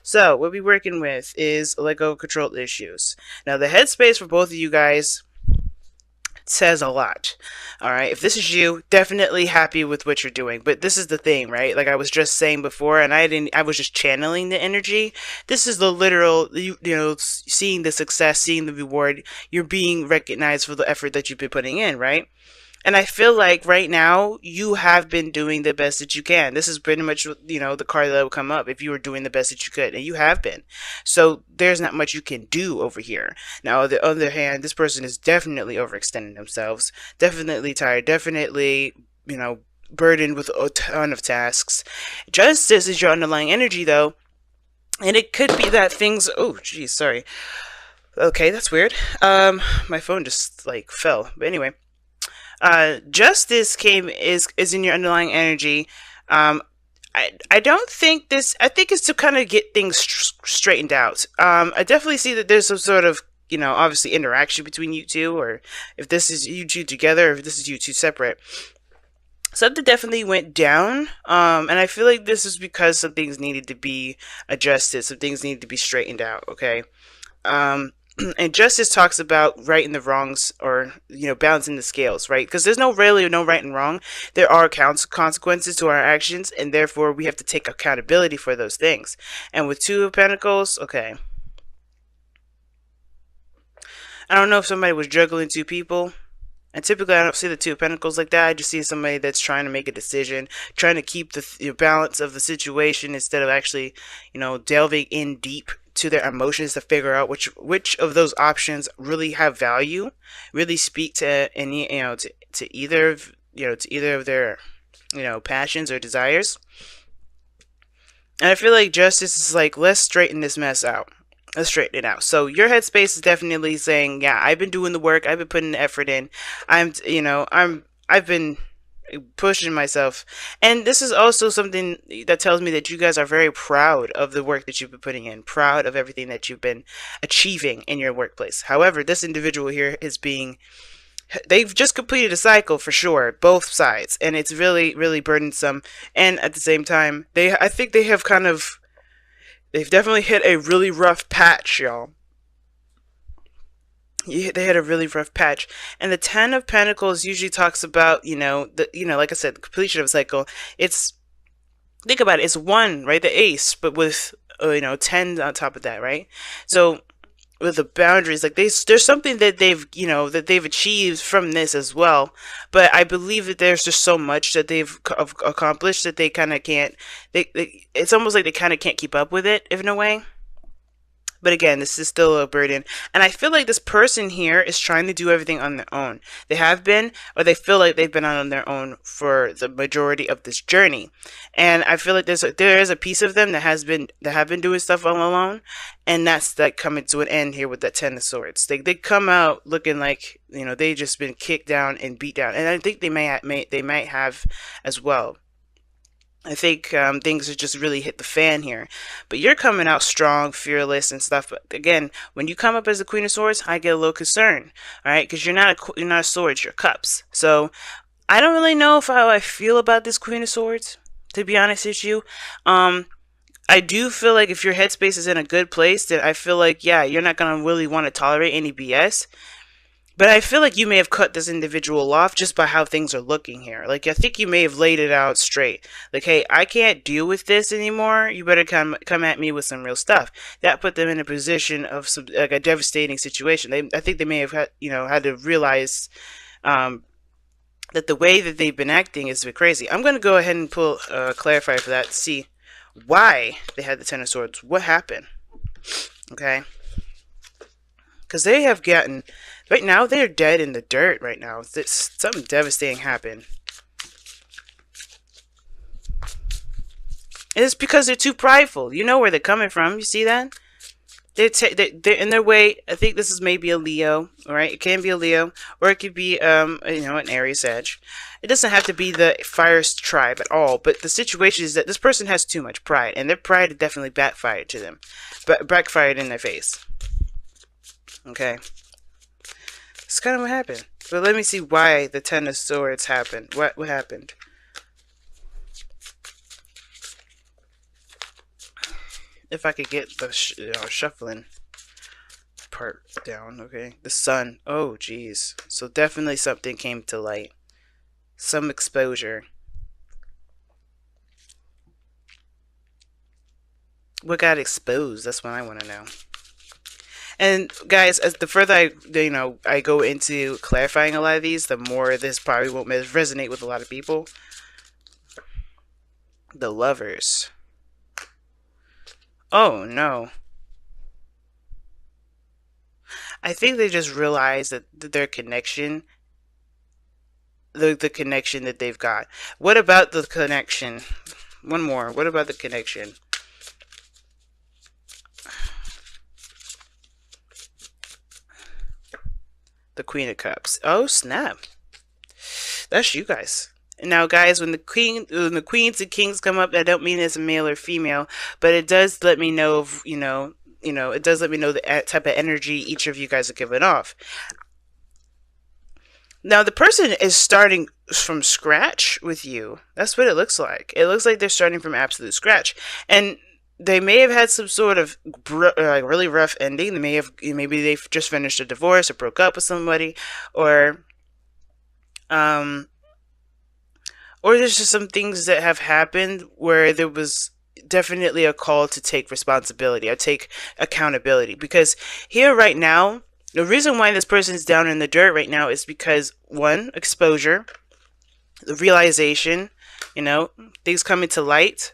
So what we're working with is Lego control issues. Now the headspace for both of you guys says a lot. All right, if this is you, definitely happy with what you're doing. But this is the thing, right? Like I was just saying before, and I was just channeling the energy. This is the literal, seeing the success, seeing the reward. You're being recognized for the effort that you've been putting in, right? And I feel like right now you have been doing the best that you can. This is pretty much, the card that will come up if you were doing the best that you could, and you have been. So there's not much you can do over here. Now, on the other hand, this person is definitely overextending themselves, definitely tired, definitely, burdened with a ton of tasks. Justice is your underlying energy, though. And it could be that things. Oh, geez, sorry. Okay, that's weird. My phone just like fell. But anyway, justice is in your underlying energy. I don't think this. I think it's to kind of get things straightened out. I definitely see that there's some sort of obviously interaction between you two, or if this is you two together, or if this is you two separate. Something definitely went down, and I feel like this is because some things needed to be adjusted, some things needed to be straightened out. Okay, and justice talks about right and the wrongs, or balancing the scales, right? Because there's really no right and wrong. There are consequences to our actions, and therefore we have to take accountability for those things. And with Two of Pentacles, okay, I don't know if somebody was juggling two people. And typically, I don't see the Two of Pentacles like that. I just see somebody that's trying to make a decision, trying to keep the balance of the situation instead of actually, delving in deep to their emotions to figure out which of those options really have value, really speak to any, to either of, to either of their, passions or desires. And I feel like justice is like, let's straighten this mess out. Let's straighten it out. So your headspace is definitely saying, yeah, I've been doing the work. I've been putting the effort in. I've been pushing myself. And this is also something that tells me that you guys are very proud of the work that you've been putting in, proud of everything that you've been achieving in your workplace. However, this individual here they've just completed a cycle for sure, both sides, and it's really, really burdensome. And at the same time, I think they've definitely hit a really rough patch, y'all. They had a really rough patch, and the Ten of Pentacles usually talks about, like I said, the completion of a cycle. It's Think about it. It's one, right, the Ace, but with 10 on top of that, right? So with the boundaries, like there's something that they've achieved from this as well. But I believe that there's just so much that they've accomplished that they kind of can't. It's almost like they kind of can't keep up with it, in a way. But again, this is still a burden. And I feel like this person here is trying to do everything on their own. They have been, or they feel like they've been on their own for the majority of this journey. And I feel like there is a piece of them that have been doing stuff all alone. And that's like coming to an end here with that Ten of Swords. They come out looking like, they just been kicked down and beat down. And I think they might have as well. I think things have just really hit the fan here. But you're coming out strong, fearless, and stuff. But again, when you come up as the Queen of Swords, I get a little concerned. All right, because you're not a sword, you're cups. So I don't really know how I feel about this Queen of Swords, to be honest with you. I do feel like if your headspace is in a good place, then I feel like, yeah, you're not gonna really want to tolerate any BS. But I feel like you may have cut this individual off just by how things are looking here. Like, I think you may have laid it out straight. Like, hey, I can't deal with this anymore. You better come at me with some real stuff. That put them in a position of like a devastating situation. I think they may have had to realize that the way that they've been acting is a bit crazy. I'm going to go ahead and pull clarifier for that to see why they had the Ten of Swords. What happened? Okay. Because they have gotten... Right now, they're dead in the dirt right now. Something devastating happened. And it's because they're too prideful. You know where they're coming from. You see that? They're in their way. I think this is maybe a Leo. Alright? It can be a Leo. Or it could be, an Aries edge. It doesn't have to be the fire tribe at all. But the situation is that this person has too much pride. And their pride definitely backfired to them. Backfired in their face. Okay? That's kind of what happened. But let me see why the Ten of Swords happened. What happened? If I could get the shuffling part down. Okay, the sun. Oh, geez. So definitely something came to light. Some exposure. What got exposed? That's what I want to know. And guys, as the further I go into clarifying a lot of these, the more this probably won't resonate with a lot of people. The lovers. Oh no. I think they just realized that their connection, the connection that they've got. What about the connection? One more. What about the connection? The Queen of Cups. Oh snap! That's you guys. Now, guys, when the queens and kings come up, I don't mean as a male or female, but it does let me know of, it does let me know the type of energy each of you guys are giving off. Now, the person is starting from scratch with you. That's what it looks like. It looks like they're starting from absolute scratch, and they may have had some sort of really rough ending. Maybe they've just finished a divorce or broke up with somebody, um, or there's just some things that have happened where there was definitely a call to take responsibility or take accountability. Because here right now, the reason why this person's down in the dirt right now is because, one, exposure, the realization, things coming to light,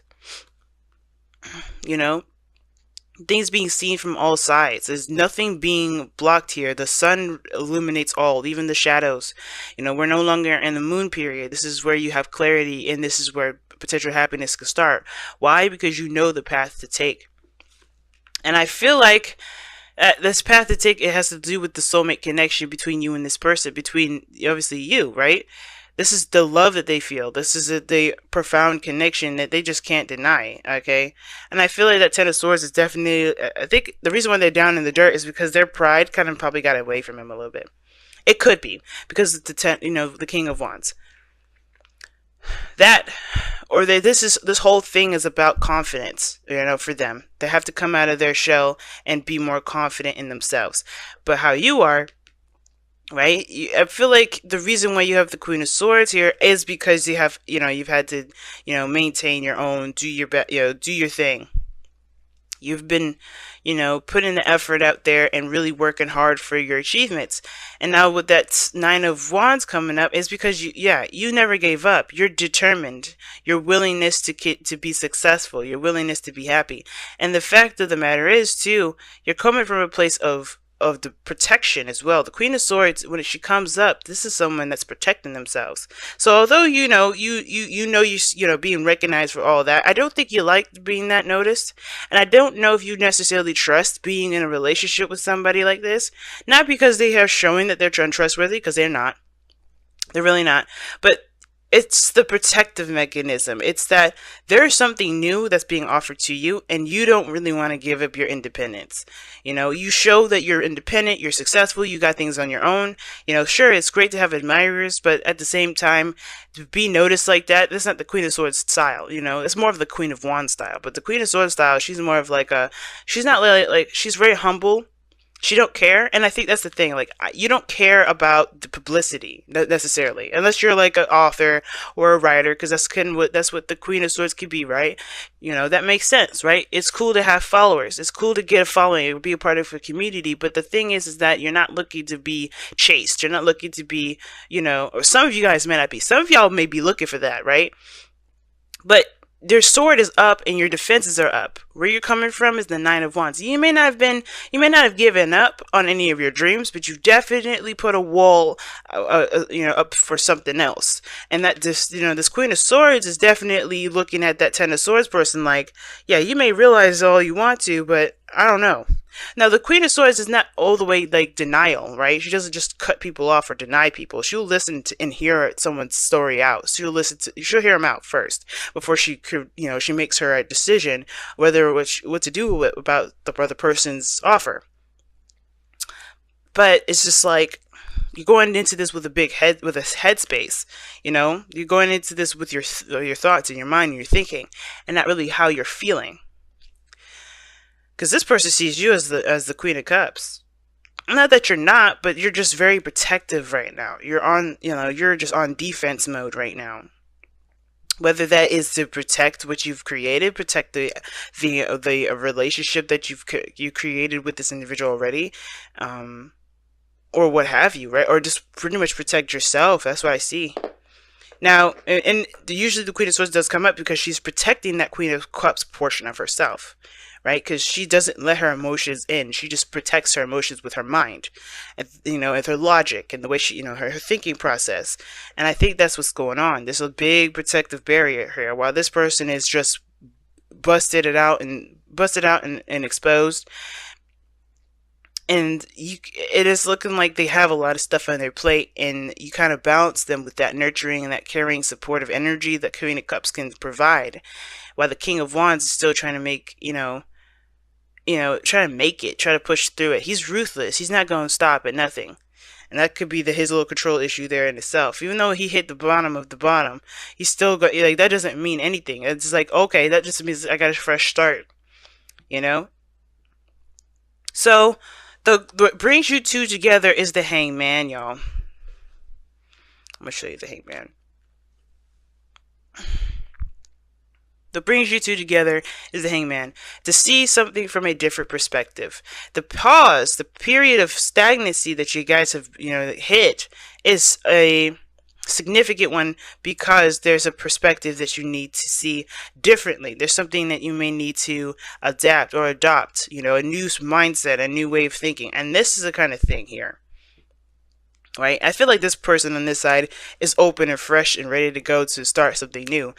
things being seen from all sides. There's nothing being blocked here. The sun illuminates all, even the shadows. We're no longer in the moon period. This is where you have clarity, and this is where potential happiness could start. Why? Because you know the path to take. And I feel like this path to take, it has to do with the soulmate connection between you and this person, between obviously you, right? This is the love that they feel. This is the profound connection that they just can't deny, okay? And I feel like that Ten of Swords is definitely, I think the reason why they're down in the dirt is because their pride kind of probably got away from him a little bit. It could be, because it's the King of Wands. This whole thing is about confidence, for them. They have to come out of their shell and be more confident in themselves. But how you are, right? I feel like the reason why you have the Queen of Swords here is because you've had to, maintain your own, do your best, do your thing. You've been, putting the effort out there and really working hard for your achievements. And now with that Nine of Wands coming up is because you never gave up. You're determined. Your willingness to be successful, your willingness to be happy. And the fact of the matter is too, you're coming from a place of the protection as well. The Queen of Swords, when she comes up, this is someone that's protecting themselves. So although you being recognized for all that, I don't think you like being that noticed, and I don't know if you necessarily trust being in a relationship with somebody like this. Not because they are showing that they're untrustworthy, because they're not. They're really not. But it's the protective mechanism. It's that there's something new that's being offered to you, and you don't really want to give up your independence. You show that you're independent, you're successful, you got things on your own. Sure, it's great to have admirers, but at the same time, to be noticed like that, that's not the Queen of Swords style. It's more of the Queen of Wands style. But the Queen of Swords style, she's more of she's not like she's very humble. She don't care, and I think that's the thing. Like, you don't care about the publicity necessarily, unless you're like an author or a writer, because that's what the Queen of Swords could be, right? That makes sense, right? It's cool to have followers. It's cool to get a following or be a part of a community. But the thing is that you're not looking to be chased. You're not looking to be, or some of you guys may not be. Some of y'all may be looking for that, right? But their sword is up and your defenses are up. Where you're coming from is the Nine of Wands. You may not have given up on any of your dreams, but you definitely put a wall, up for something else. And that this Queen of Swords is definitely looking at that Ten of Swords person like, yeah, you may realize all you want to, but I don't know. Now, the Queen of Swords is not all the way like denial, right? She doesn't just cut people off or deny people. She'll listen to and hear someone's story out. She'll hear them out first before she could, she makes her decision whether what to do about the other person's offer. But it's just like, you're going into this with a headspace. You're going into this with your thoughts and your mind and your thinking, and not really how you're feeling. Because this person sees you as the Queen of Cups. Not that you're not, but you're just very protective right now. You're on, you're just on defense mode right now. Whether that is to protect what you've created, protect the relationship that you created with this individual already, or what have you, right? Or just pretty much protect yourself. That's what I see. Now, and usually the Queen of Swords does come up because she's protecting that Queen of Cups portion of herself, right? Because she doesn't let her emotions in. She just protects her emotions with her mind, and with her logic and the way she, her thinking process. And I think that's what's going on. There's a big protective barrier here, while this person is just busted out and exposed. And it is looking like they have a lot of stuff on their plate, and you kind of balance them with that nurturing and that caring, supportive energy that Queen of Cups can provide, while the King of Wands is still trying to make, try to make it, try to push through it. He's ruthless. He's not going to stop at nothing. And that could be his little control issue there in itself. Even though he hit the bottom of the bottom, he's still got, like, that doesn't mean anything. It's like, okay, that just means I got a fresh start, So, what brings you two together is the Hangman, y'all. I'm going to show you the Hangman. What brings you two together is the Hangman. To see something from a different perspective. The pause, the period of stagnancy that you guys have, hit is a significant one, because there's a perspective that you need to see differently. There's something that you may need to adapt or adopt, a new mindset, a new way of thinking. And this is the kind of thing here, right? I feel like this person on this side is open and fresh and ready to go to start something new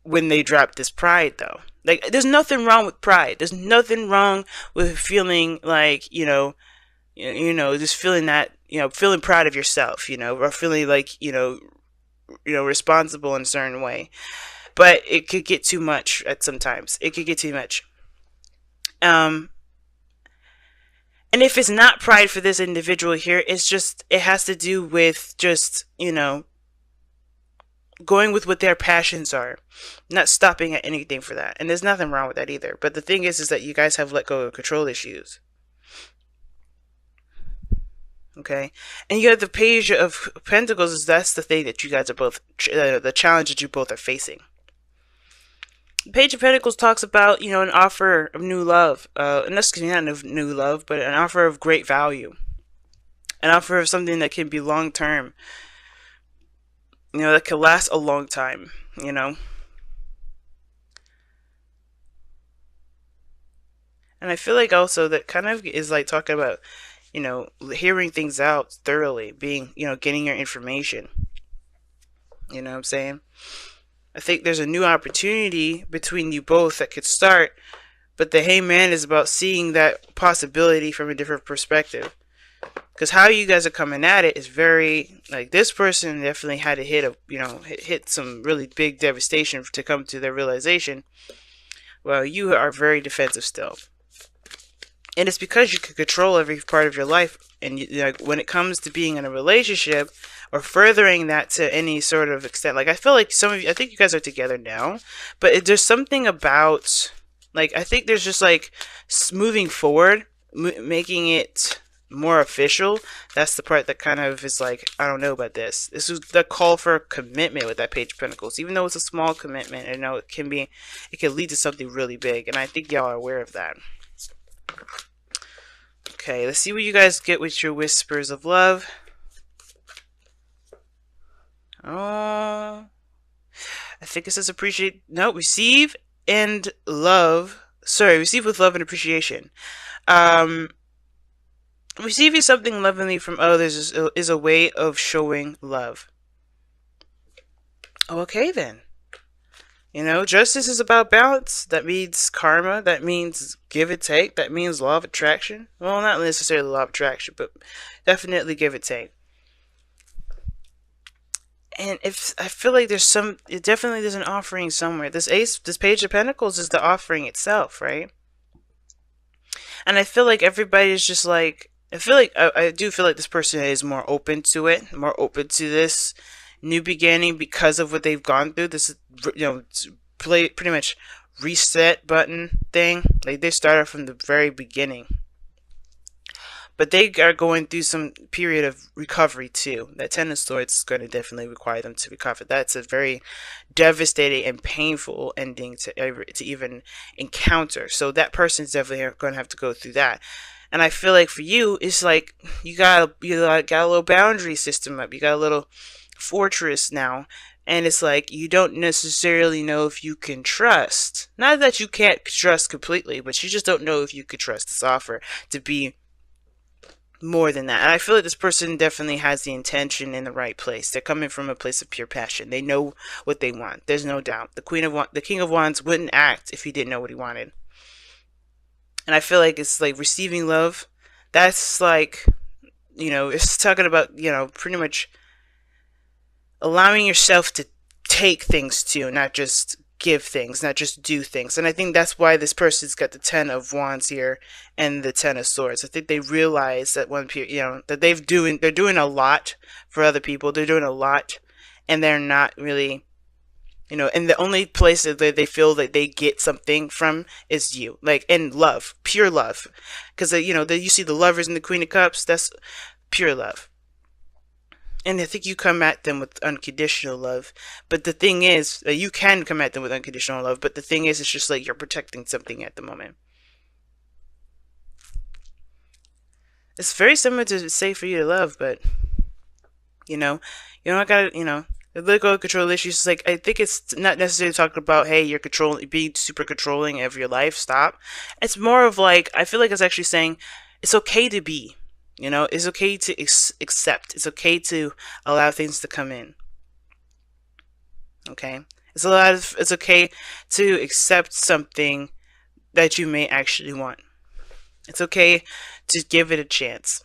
when they drop this pride, though. Like, there's nothing wrong with pride. There's nothing wrong with feeling like, just feeling that, feeling proud of yourself, or feeling like, responsible in a certain way. But it could get too much at sometimes. It could get too much. And if it's not pride for this individual here, it has to do with just, going with what their passions are, not stopping at anything for that. And there's nothing wrong with that either. But the thing is that you guys have let go of control issues. Okay, and you have the Page of Pentacles. That's the thing that you guys are both, the challenge that you both are facing. The Page of Pentacles talks about, an offer of new love, and that's not of new love, but an offer of great value, an offer of something that can be long term, that can last a long time, And I feel like also that kind of is like talking about, hearing things out thoroughly, being, getting your information. You know what I'm saying? I think there's a new opportunity between you both that could start, but the Hangman is about seeing that possibility from a different perspective. Because how you guys are coming at it is very, like, this person definitely had to hit some really big devastation to come to their realization. Well, you are very defensive still. And it's because you can control every part of your life. And when it comes to being in a relationship or furthering that to any sort of extent, like, I feel like some of you, I think you guys are together now, but there's something about, like, I think there's just like moving forward, making it more official. That's the part that kind of is like, I don't know about this. This is the call for commitment with that Page of Pentacles. Even though it's a small commitment, it can lead to something really big. And I think y'all are aware of that. Okay, let's see what you guys get with your whispers of love. Oh, I think it says receive and love. Sorry, receive with love and appreciation. Receiving something lovingly from others is a way of showing love. Okay, then. Justice is about balance. That means karma. That means give and take. That means law of attraction. Well, not necessarily law of attraction, but definitely give and take. And if I feel like there's an offering somewhere. This Page of Pentacles is the offering itself, right? And I feel like everybody is just like, I do feel like this person is more open to it, more open to this new beginning because of what they've gone through. This, pretty much reset button thing. Like they started from the very beginning. But they are going through some period of recovery too. That Ten of Swords is going to definitely require them to recover. That's a very devastating and painful ending to even encounter. So that person's definitely going to have to go through that. And I feel like for you, it's like you got a little boundary system up. You got a little fortress now. And it's like you don't necessarily know if you can trust. Not that you can't trust completely, but you just don't know if you could trust this offer to be more than that. And I feel like this person definitely has the intention in the right place. They're coming from a place of pure passion. They know what they want. There's no doubt. The King of Wands wouldn't act if he didn't know what he wanted. And I feel like it's like receiving love. That's like, it's talking about, pretty much allowing yourself to take things too, not just give things, not just do things. And I think that's why this person's got the Ten of Wands here and the Ten of Swords. I think they realize that that they're doing a lot for other people. They're doing a lot, and they're not really, and the only place that they feel that they get something from is you, like, and love, pure love. Because you see the Lovers and the Queen of Cups. That's pure love. And I think you come at them with unconditional love. But the thing is, you can come at them with unconditional love. But the thing is, it's just like you're protecting something at the moment. It's very similar to say for you to love, but, you don't gotta, let go of control issues. Like, I think it's not necessarily talking about, hey, you're being super controlling of your life. Stop. It's more of like, I feel like it's actually saying it's okay to be. It's okay to accept. It's okay to allow things to come in. Okay? It's okay to accept something that you may actually want. It's okay to give it a chance.